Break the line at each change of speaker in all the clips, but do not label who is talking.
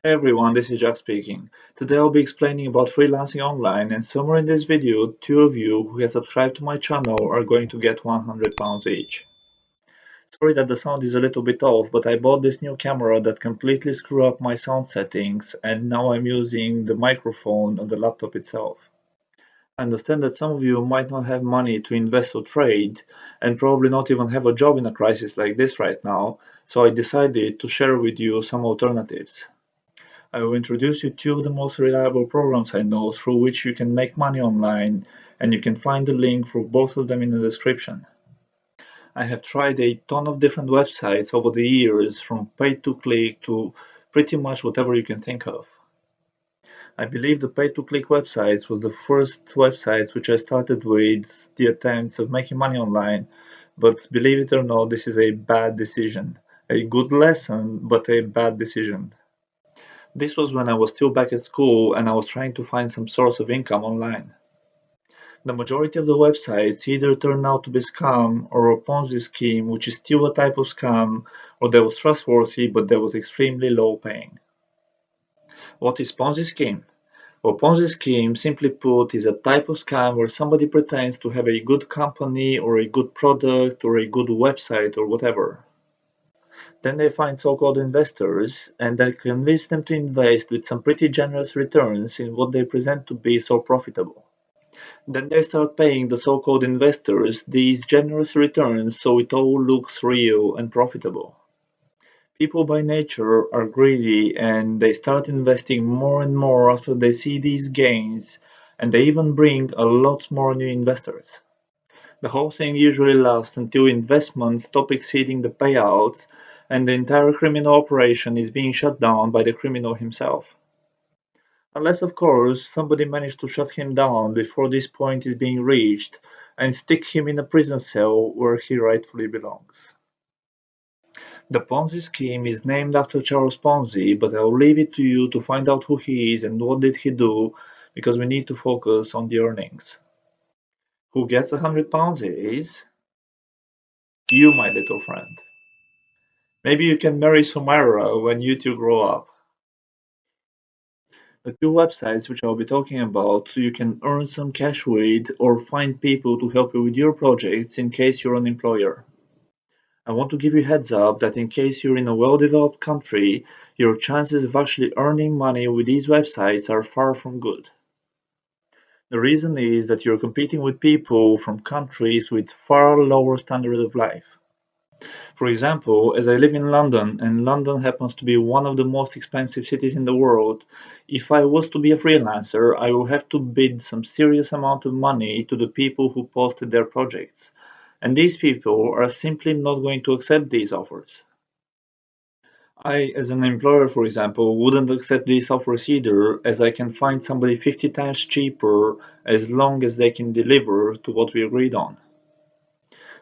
Hey everyone, this is Jack speaking. Today I'll be explaining about freelancing online, and somewhere in this video, two of you who have subscribed to my channel are going to get £100 each. Sorry that the sound is a little bit off, but I bought this new camera that completely screwed up my sound settings, and now I'm using the microphone on the laptop itself. I understand that some of you might not have money to invest or trade, and probably not even have a job in a crisis like this right now, so I decided to share with you some alternatives. I will introduce you to two of the most reliable programs I know through which you can make money online, and you can find the link for both of them in the description. I have tried a ton of different websites over the years, from pay to click to pretty much whatever you can think of. I believe the pay to click websites was the first websites which I started with the attempts of making money online, but believe it or not, this is a bad decision. A good lesson, but a bad decision. This was when I was still back at school and I was trying to find some source of income online. The majority of the websites either turned out to be scam or a Ponzi scheme, which is still a type of scam, or that was trustworthy but that was extremely low paying. What is Ponzi scheme? Well, Ponzi scheme, simply put, is a type of scam where somebody pretends to have a good company or a good product or a good website or whatever. Then they find so-called investors and they convince them to invest with some pretty generous returns in what they present to be so profitable. Then they start paying the so-called investors these generous returns so it all looks real and profitable. People by nature are greedy and they start investing more and more after they see these gains, and they even bring a lot more new investors. The whole thing usually lasts until investments stop exceeding the payouts and the entire criminal operation is being shut down by the criminal himself. Unless, of course, somebody managed to shut him down before this point is being reached and stick him in a prison cell where he rightfully belongs. The Ponzi scheme is named after Charles Ponzi, but I'll leave it to you to find out who he is and what did he do, because we need to focus on the earnings. Who gets £100 is you, my little friend. Maybe you can marry Sumaira when you two grow up. The two websites which I'll be talking about so you can earn some cash with or find people to help you with your projects in case you're an employer. I want to give you a heads up that in case you're in a well-developed country, your chances of actually earning money with these websites are far from good. The reason is that you're competing with people from countries with far lower standard of life. For example, as I live in London, and London happens to be one of the most expensive cities in the world, if I was to be a freelancer, I will have to bid some serious amount of money to the people who posted their projects. And these people are simply not going to accept these offers. I, as an employer, for example, wouldn't accept these offers either, as I can find somebody 50 times cheaper as long as they can deliver to what we agreed on.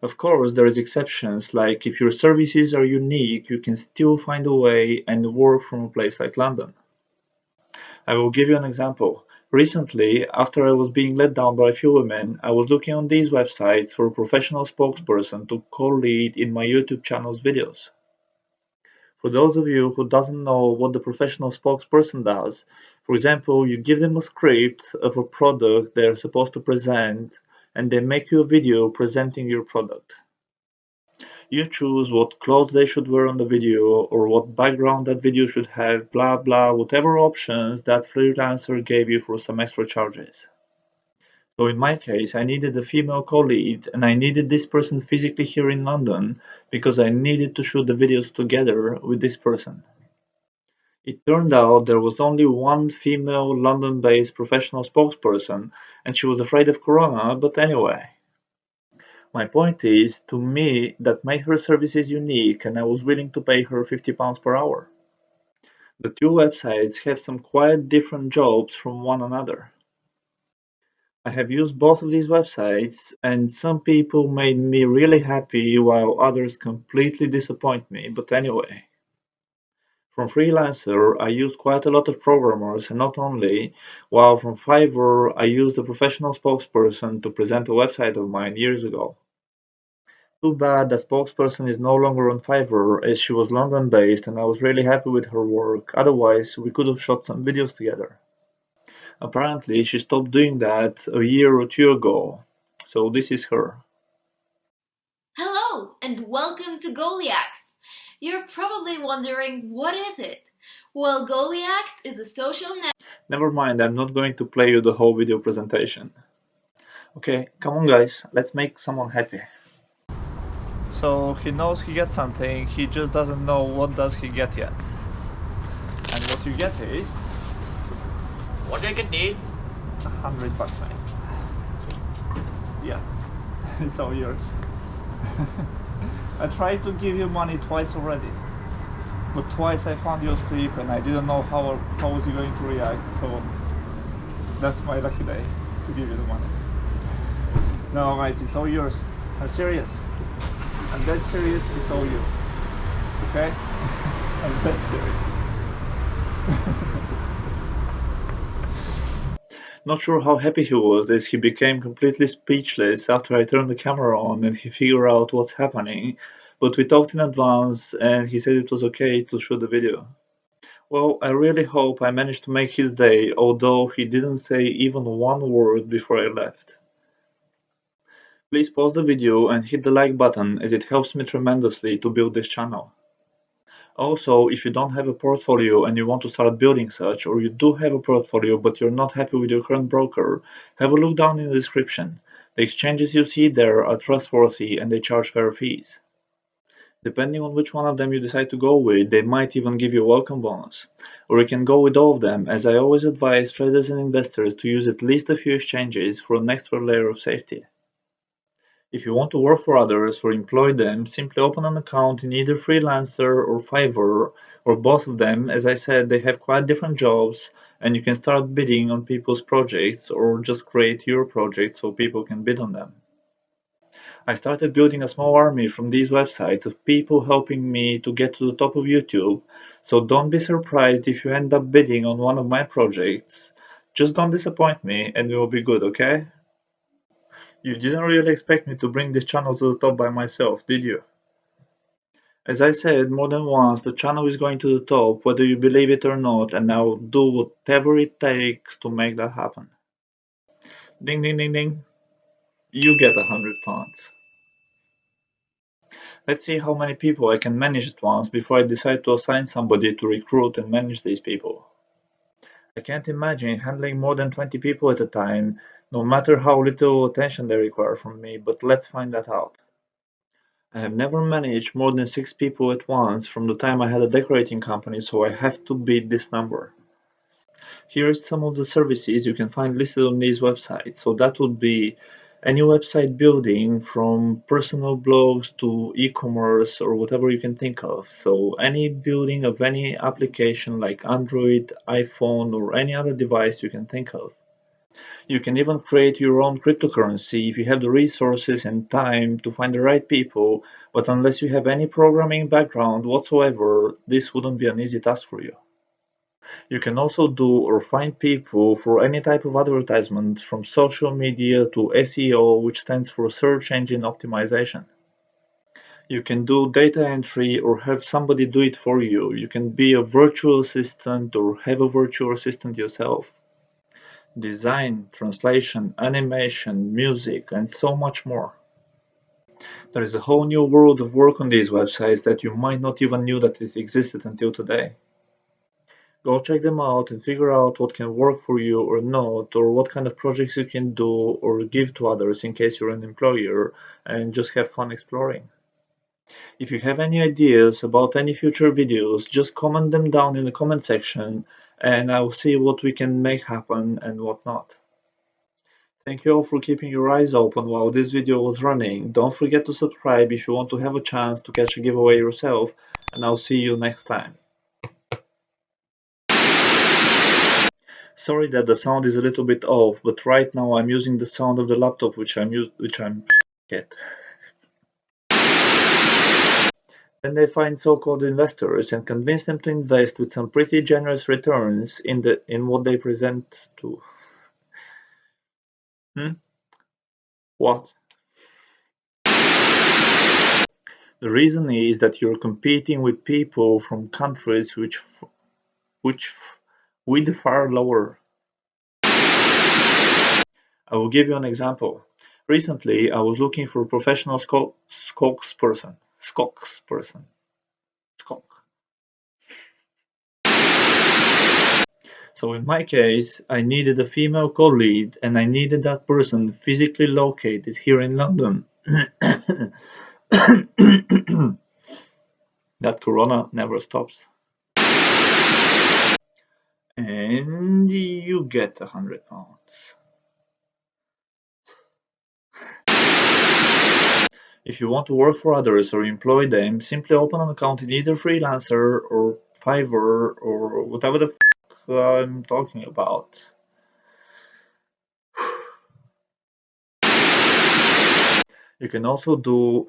Of course, there is exceptions, like if your services are unique, you can still find a way and work from a place like London. I will give you an example. Recently, after I was being let down by a few women, I was looking on these websites for a professional spokesperson to co-lead in my YouTube channel's videos. For those of you who doesn't know what the professional spokesperson does, for example, you give them a script of a product they're supposed to present, and they make you a video presenting your product. You choose what clothes they should wear on the video or what background that video should have, blah blah, whatever options that freelancer gave you for some extra charges. So in my case, I needed a female co-lead and I needed this person physically here in London because I needed to shoot the videos together with this person. It turned out there was only one female London-based professional spokesperson and she was afraid of corona, but anyway. My point is, to me, that made her services unique and I was willing to pay her £50 per hour. The two websites have some quite different jobs from one another. I have used both of these websites and some people made me really happy while others completely disappoint me, but anyway. From Freelancer, I used quite a lot of programmers and not only, while from Fiverr, I used a professional spokesperson to present a website of mine years ago. Too bad the spokesperson is no longer on Fiverr as she was London-based and I was really happy with her work, otherwise we could have shot some videos together. Apparently she stopped doing that a year or two ago, so this is her.
Hello and welcome to Goliaths. You're probably wondering, what is it? Well, Goliaths is a social network.
Never mind, I'm not going to play you the whole video presentation. Okay, come on guys, let's make someone happy. So he knows he gets something, he just doesn't know what does he get yet. And what you get is
What do you get these?
$100, mate. Yeah, it's all yours. I tried to give you money twice already, but twice I found you asleep and I didn't know how was he going to react, so that's my lucky day to give you the money. No, mate, it's all yours. I'm serious. I'm dead serious, it's all you. Okay? I'm dead serious. Not sure how happy he was as he became completely speechless after I turned the camera on and he figured out what's happening, but we talked in advance and he said it was okay to shoot the video. Well, I really hope I managed to make his day, although he didn't say even one word before I left. Please pause the video and hit the like button as it helps me tremendously to build this channel. Also, if you don't have a portfolio and you want to start building such, or you do have a portfolio but you're not happy with your current broker, have a look down in the description. The exchanges you see there are trustworthy and they charge fair fees. Depending on which one of them you decide to go with, they might even give you a welcome bonus. Or you can go with all of them, as I always advise traders and investors to use at least a few exchanges for an extra layer of safety. If you want to work for others or employ them, simply open an account in either Freelancer or Fiverr, or both of them. As I said, they have quite different jobs, and you can start bidding on people's projects or just create your project so people can bid on them. I started building a small army from these websites of people helping me to get to the top of YouTube, so don't be surprised if you end up bidding on one of my projects. Just don't disappoint me and we will be good, okay? You didn't really expect me to bring this channel to the top by myself, did you? As I said more than once, the channel is going to the top whether you believe it or not, and I'll do whatever it takes to make that happen. Ding ding ding ding. You get £100. Let's see how many people I can manage at once before I decide to assign somebody to recruit and manage these people. I can't imagine handling more than 20 people at a time, no matter how little attention they require from me, but let's find that out. I have never managed more than 6 people at once from the time I had a decorating company, so I have to beat this number. Here's some of the services you can find listed on these websites. So that would be any website building from personal blogs to e-commerce or whatever you can think of. So any building of any application like Android, iPhone, or any other device you can think of. You can even create your own cryptocurrency if you have the resources and time to find the right people, but unless you have any programming background whatsoever, this wouldn't be an easy task for you. You can also do or find people for any type of advertisement, from social media to SEO, which stands for search engine optimization. You can do data entry or have somebody do it for you. You can be a virtual assistant or have a virtual assistant yourself. Design, translation, animation, music, and so much more. There is a whole new world of work on these websites that you might not even knew that it existed until today. Go check them out and figure out what can work for you or not, or what kind of projects you can do or give to others in case you're an employer, and just have fun exploring. If you have any ideas about any future videos, just comment them down in the comment section and I'll see what we can make happen and what not. Thank you all for keeping your eyes open while this video was running. Don't forget to subscribe if you want to have a chance to catch a giveaway yourself, and I'll see you next time. Sorry that the sound is a little bit off, but right now I'm using the sound of the laptop which I'm get. Then they find so-called investors and convince them to invest with some pretty generous returns in what they present to. What? The reason is that you're competing with people from countries which with far lower. I will give you an example. Recently, I was looking for a professional spokesperson. Spokesperson. Skok. So in my case, I needed a female co-lead and I needed that person physically located here in London. That corona never stops. And you get £100. If you want to work for others or employ them, simply open an account in either Freelancer or Fiverr or whatever the I'm talking about. You can also do